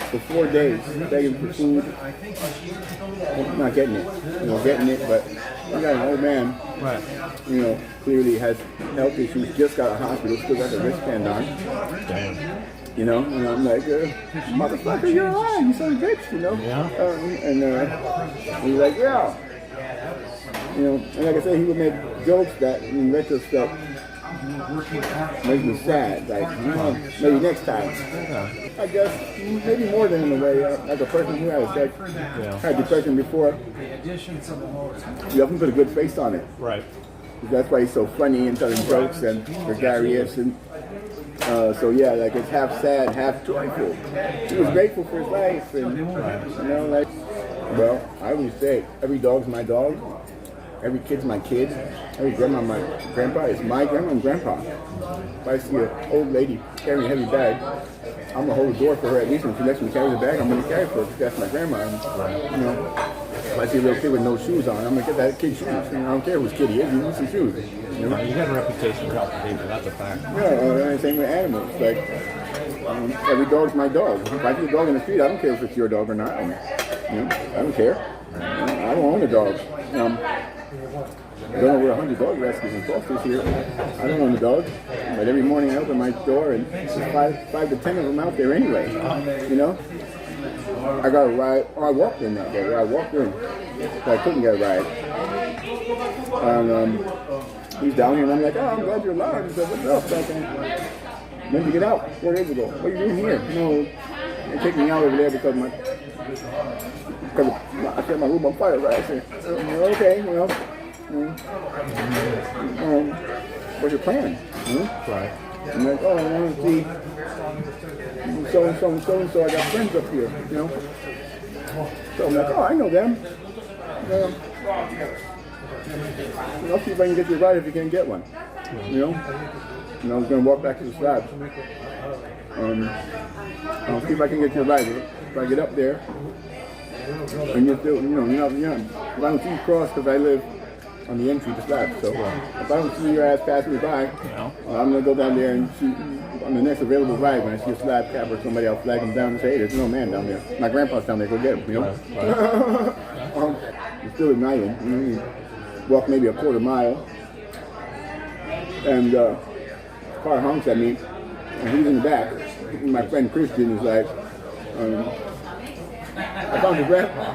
for 4 days, begging for food, not getting it, getting it, but you got an old man, Right. Clearly has health issues, just got out of hospital, still got the wristband on, Damn. and I'm like, motherfucker, you're alive, you son of a bitch, Yeah. and he's like, yeah, and like I said, he would make jokes that, in retrospect, make me sad, like, maybe next time. Yeah. I guess maybe more than in a way, as a person who had had depression before, you often put a good face on it. Right. That's why he's so funny and telling jokes and gregarious and so yeah, like it's half sad, half joyful. He was grateful for his life and well, I always say every dog's my dog, every kid's my kid, every grandma my grandpa is my grandma and grandpa. If I see an old lady carrying a heavy bag, I'm gonna hold the door for her at least when she lets me carry the bag. I'm gonna carry it for her because that's my grandma. And, if I see a little kid with no shoes on, I'm gonna get that kid shoes. I don't care whose kid he is, he needs some shoes. You got a reputation for helping people. That's a fact. Yeah, same with animals. Like every dog's my dog. If I see a dog in the street, I don't care if it's your dog or not. I don't care. I don't own a dog. I've done over 100 dog rescues and fosters here. I don't own a dog, but every morning I open my door and there's 5 to 10 of them out there anyway. I got a ride. I walked in that day. I walked in, so I couldn't get a ride. And he's down here, and I'm like, oh, I'm glad you're alive. He said, what's up? When did you get out? 4 days ago. What are you doing here? They took me out over there because I set my room on fire. Right? I said, okay, well. What's your plan? Right. I'm like, oh, I want to see so and so. I got friends up here, So I'm like, oh, I know them. I'll see if I can get you a ride if you can't get one. And I was going to walk back to the slab. I'll see if I can get you a ride. If I get up there, and you're still, you're not young. If I don't see you cross, because I live on the entry to slab. So if I don't see your ass pass me by, I'm going to go down there and see on the next available ride when I see a slab cab or somebody, I'll flag them down and say, hey, there's no man down there. My grandpa's down there, go get him, It's still at night, walk maybe a quarter mile, and car honks at me, and he's in the back. My friend Christian is like, I found your grandpa.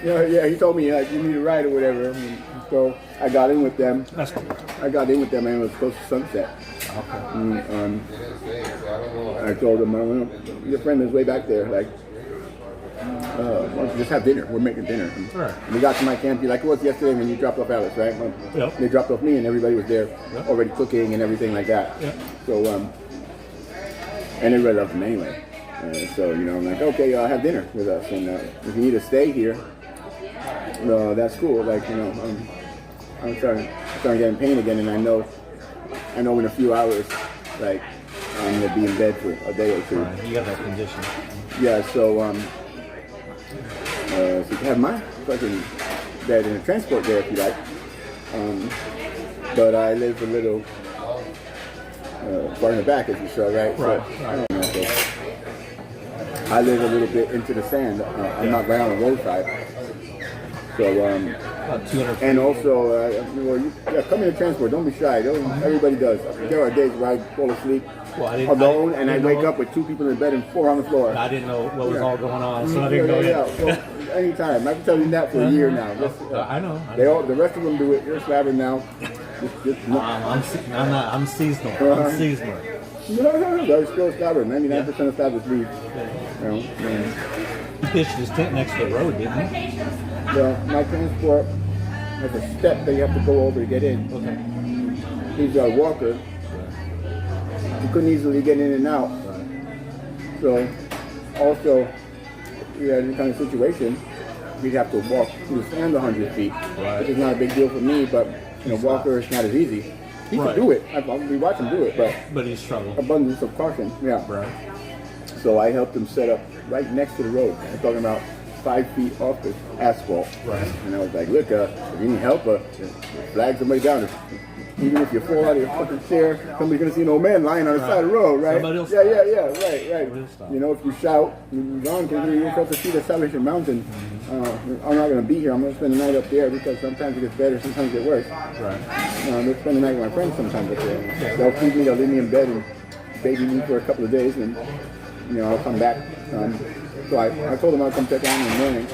He told me like you need a ride or whatever. So I got in with them. And it was close to sunset. Okay. I told him, your friend is way back there. Like, why don't you just have dinner? We're making dinner. Right. We got to my camp. Like it was yesterday when you dropped off Alice, right? Yep. They dropped off me and everybody was there already cooking and everything like that. Yep. So, and everybody loved him anyway. So, I'm like, okay, have dinner with us. And if you need to stay here, that's cool. Like, I'm starting to get in pain again, and I know in a few hours, like, I'm going to be in bed for a day or two. Right. You have that condition. Yeah, so you can have my fucking bed in a transport there if you like. But I live a little far in the back, as you saw, right? Right. So, I live a little bit into the sand. I'm not right on the roadside. So, About 200 feet. and also, come in the transport. Don't be shy. Everybody does. There are days where I fall asleep alone, and I wake up with 2 people in bed and 4 on the floor. I didn't know what was all going on, so I didn't know yet. So, anytime. I've been telling you that for a year now. I know. The rest of them do it. You're slabbing now. I'm seasonal. I'm seasonal. No, they're still slabbing. 99% of slabbers leave. He pitched his tent next to the road, didn't he? Well, my transport has a step that you have to go over to get in. Okay. He's a walker. He couldn't easily get in and out. So, also, we had any kind of situation, we'd have to walk through the sand 100 feet, which is not a big deal for me, but walker is not as easy. He can do it. We watch him do it, but he's struggling. Abundance of caution. Yeah. Right. So I helped him set up right next to the road. I'm talking about 5 feet off the asphalt. Right. And I was like, look, if you need help, flag somebody down. Even if you fall out of your fucking chair, somebody's gonna see an old man lying on the side of the road, right? Somebody will right. will stop. You know, if you shout, John can hear you across the street of Salvation Mountain. I'm not gonna be here. I'm gonna spend the night up there because sometimes it gets better, sometimes it gets worse. Right. I'm gonna spend the night with my friends sometimes up there. They'll feed me, they'll leave me in bed and baby me for a couple of days, and I'll come back. So I told him I'd come check on him in the morning.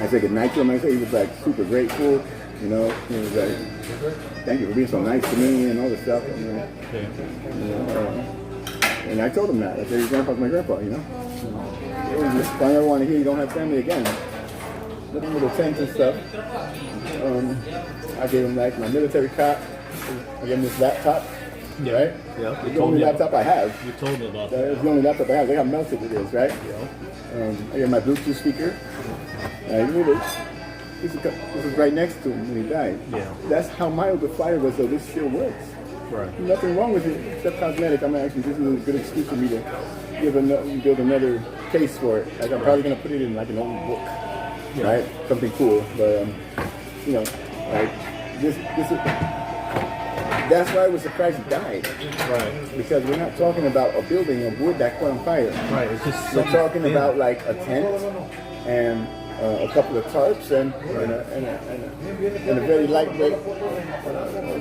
I said good night to him. I said he was like super grateful. He was like, thank you for being so nice to me and all this stuff. And I told him that. I said your grandpa's my grandpa. If I ever want to hear you don't have family again, little tents and stuff. I gave him like my military cot. I gave him this laptop. Yeah. Right? Yeah. It's the only laptop I have. You told me about that. It's the only laptop I have. Look how melted it is, right? Yeah. I got my Bluetooth speaker. This is right next to him when he died. Yeah. That's how mild the fire was, though. This still works. Right. Nothing wrong with it except cosmetic. This is a good excuse for me to build another case for it. Like I'm probably gonna put it in like an old book, right? Something cool. But like this is. That's why I was surprised he died. Right. Because we're not talking about a building of wood that caught on fire. Right. It's just we're talking about like a tent and a couple of tarps and a very lightweight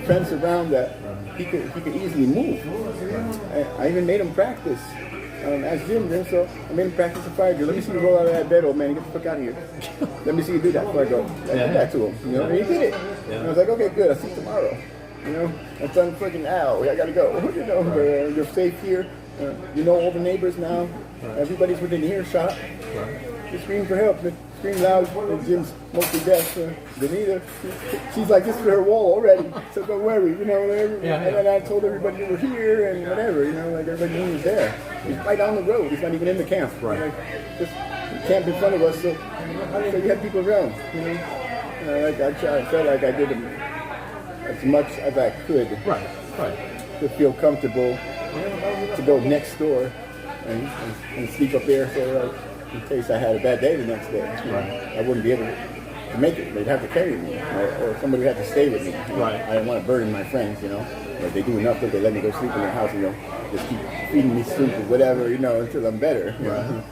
fence around that he could easily move. I even made him practice. As Jim did, so I made him practice a fire drill. Let me see you roll out of that bed, old man, and get the fuck out of here. Let me see you do that before I go. I did that to him, and he did it. Yeah. And I was like, okay, good, I'll see you tomorrow. That's unfreaking ow, I gotta go. You're safe here. All the neighbors now. Everybody's within earshot. Just scream for help. Scream loud. And Jim's mostly deaf. Danita, she's like, this is her wall already. So don't worry, And then I told everybody you were here and whatever, like everybody knew he was there. He's right down the road. He's not even in the camp. Right. Just camp in front of us. So you had people around. I felt like I did as much as I could. Right. To feel comfortable to go next door and sleep up there so in case I had a bad day the next day. Right. I wouldn't be able to make it. They'd have to carry me or somebody would have to stay with me. Right. I didn't want to burden my friends, But they do enough that they let me go sleep in their house, just keep feeding me soup or whatever, until I'm better. Right.